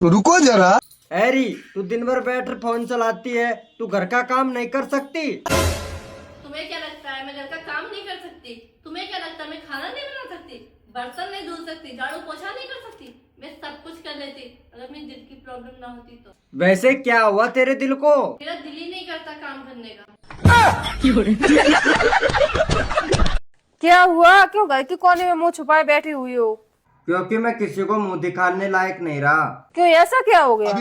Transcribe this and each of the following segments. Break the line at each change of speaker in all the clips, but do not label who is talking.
तो रुको जरा।
हैरी, तू दिन भर बैठ फोन चलाती है, तू घर का काम नहीं कर सकती?
तुम्हें क्या लगता है मैं घर का काम नहीं कर सकती? तुम्हें क्या लगता है मैं खाना नहीं बना सकती, बर्तन नहीं धो सकती, झाड़ू पोछा नहीं कर सकती? मैं सब कुछ कर लेती अगर मेरी दिल की प्रॉब्लम ना होती तो।
वैसे क्या हुआ तेरे दिल को?
मेरा दिल ही नहीं करता काम करने का।
क्या हुआ? क्यों घर के कोने में मुंह छुपाए बैठी हुई हो?
क्योंकि मैं किसी को मुंह दिखाने लायक नहीं रहा।
क्यों, ऐसा क्या हो गया?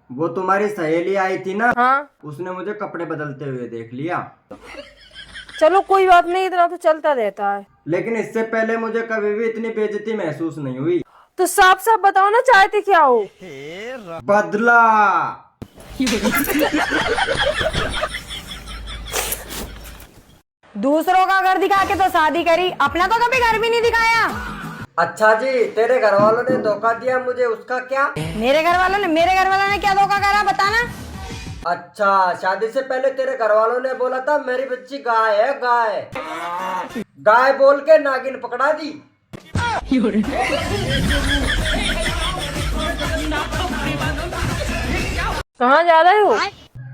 वो तुम्हारी सहेली आई थी ना,
हाँ,
उसने मुझे कपड़े बदलते हुए देख लिया।
चलो कोई बात नहीं, इतना तो चलता रहता है।
लेकिन इससे पहले मुझे कभी भी इतनी बेइज्जती महसूस नहीं हुई।
तो साफ साफ बताओ ना, चाहते क्या हो?
बदला।
दूसरों का घर दिखा के तो शादी करी, अपना तो कभी घर भी नहीं दिखाया।
अच्छा जी, तेरे घर वालों ने धोखा दिया मुझे, उसका क्या?
मेरे घर वालों ने क्या धोखा करा, बताना।
अच्छा, शादी से पहले तेरे घर वालों ने बोला था मेरी बच्ची गाय है, गाय गाय बोल के नागिन पकड़ा दी।
कहाँ जा रहे हो?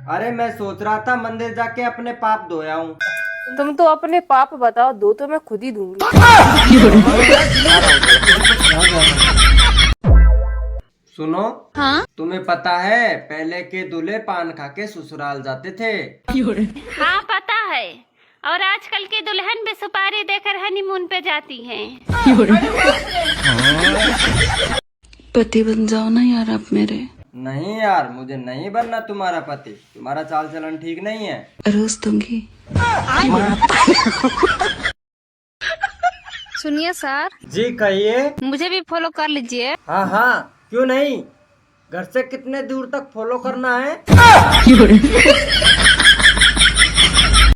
अरे मैं सोच रहा था मंदिर जाके अपने पाप धोया हूँ।
तुम तो अपने पाप बताओ, दो तो मैं खुद ही दूंगी।
सुनो, हाँ? तुम्हें पता है पहले के दूल्हे पान खा के ससुराल जाते थे?
हाँ पता है, और आजकल की दुल्हन भी सुपारी देकर हनीमून पे जाती हैं।
पति बन जाओ ना यार आप मेरे।
नहीं यार, मुझे नहीं बनना तुम्हारा पति, तुम्हारा चाल चलन ठीक नहीं है।
रोज दूंगी।
सुनिए सर।
जी कहिए।
मुझे भी फॉलो कर लीजिए।
हाँ हाँ, क्यों नहीं। घर से कितने दूर तक फॉलो करना है?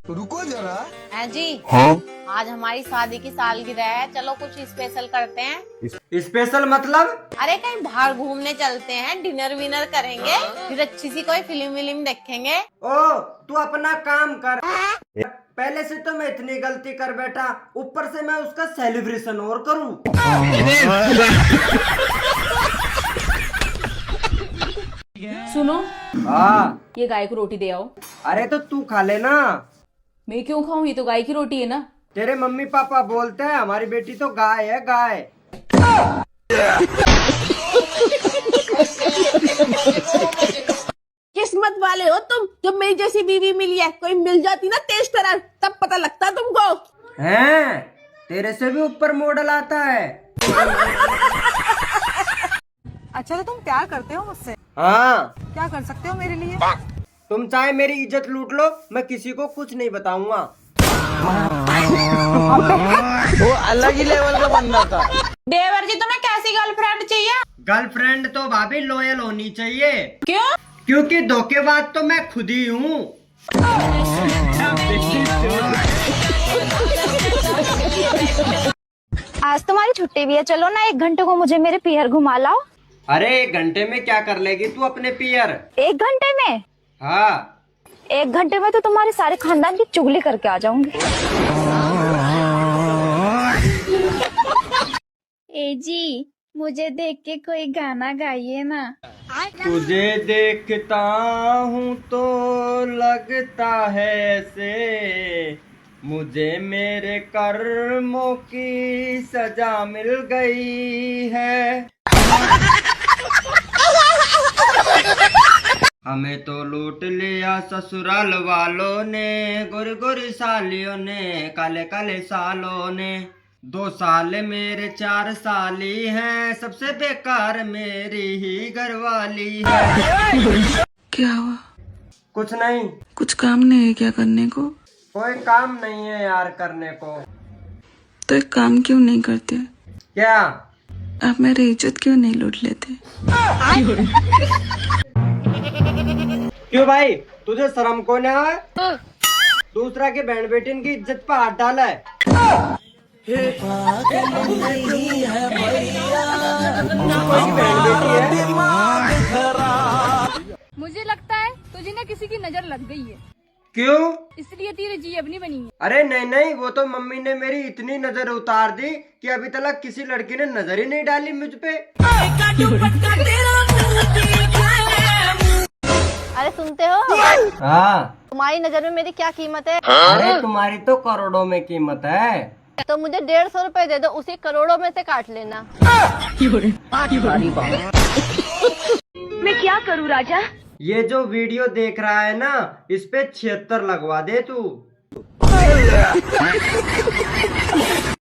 रुको जरा।
जी
हाँ?
आज हमारी शादी की सालगिरह है, चलो कुछ स्पेशल करते हैं।
स्पेशल मतलब?
अरे कहीं बाहर घूमने चलते हैं, डिनर विनर करेंगे, फिर अच्छी सी कोई फिल्म विल्म देखेंगे।
ओ, तू अपना काम कर। पहले से तो मैं इतनी गलती कर बैठा, ऊपर से मैं उसका सेलिब्रेशन और करूं।
सुनो,
हाँ।
ये गाय को रोटी दे आओ।
अरे तो तू खा लेना।
मैं क्यों खाऊं, ये तो गाय की रोटी है ना।
तेरे मम्मी पापा बोलते हैं हमारी बेटी तो गाय है, गाय।
किस्मत वाले हो तुम, जब मेरी जैसी बीवी मिली है। कोई मिल जाती ना तेज तरह, तब पता लगता तुमको।
हैं? तेरे से भी ऊपर मॉडल आता है।
अच्छा तो तुम प्यार करते हो मुझसे?
हाँ।
क्या कर सकते हो मेरे लिए?
तुम चाहे मेरी इज्जत लूट लो, मैं किसी को कुछ नहीं बताऊंगा। वो अलग ही लेवल का बंदा था।
देवर जी तुम्हें कैसी गर्लफ्रेंड चाहिए?
गर्लफ्रेंड तो भाभी लॉयल होनी चाहिए।
क्यों?
क्योंकि धोखेबाज तो मैं खुद ही हूँ।
आज तुम्हारी छुट्टी भी है, चलो ना 1 घंटे को मुझे मेरे पियर घुमा लाओ।
अरे 1 घंटे में क्या कर लेगी तू अपने पियर?
1 घंटे में?
हाँ।
1 घंटे में तो तुम्हारे सारे खानदान की चुगली करके आ जाऊंगी। ए जी, मुझे देख के कोई गाना गाइए ना।
तुझे देखता हूँ तो लगता है ऐसे, मुझे मेरे कर्मों की सजा मिल गई है। हमें तो लूट लिया ससुराल वालों ने, गोरी गोरी सालियों ने, काले काले सालों ने। 2 साल मेरे 4 साली हैं, सबसे बेकार मेरी ही घरवाली है।
क्या हुआ?
कुछ नहीं।
कुछ काम नहीं है क्या करने को?
कोई काम नहीं है यार करने को।
तो एक काम क्यों नहीं करते?
क्या?
आप मेरी इज्जत क्यों नहीं लूट लेते?
क्यों भाई, तुझे शर्म को ना है? दूसरा के बहन बेटिन की इज्जत पर हाथ डाला है।
मुझे लगता है तुझे ना किसी की नजर लग गई है।
क्यों?
इसलिए तेरी जीभ नहीं बनी है।
अरे नहीं नहीं, वो तो मम्मी ने मेरी इतनी नजर उतार दी कि अभी तक किसी लड़की ने नजर ही नहीं डाली मुझ पे।
अरे सुनते हो,
हाँ।
तुम्हारी नजर में मेरी क्या कीमत है?
अरे तुम्हारी तो करोड़ों में कीमत है।
तो मुझे 150 रुपए दे दो, उसी करोड़ों में से काट लेना।
मैं क्या करूँ राजा?
ये जो वीडियो देख रहा है ना, इस पे 76 लगवा दे तू।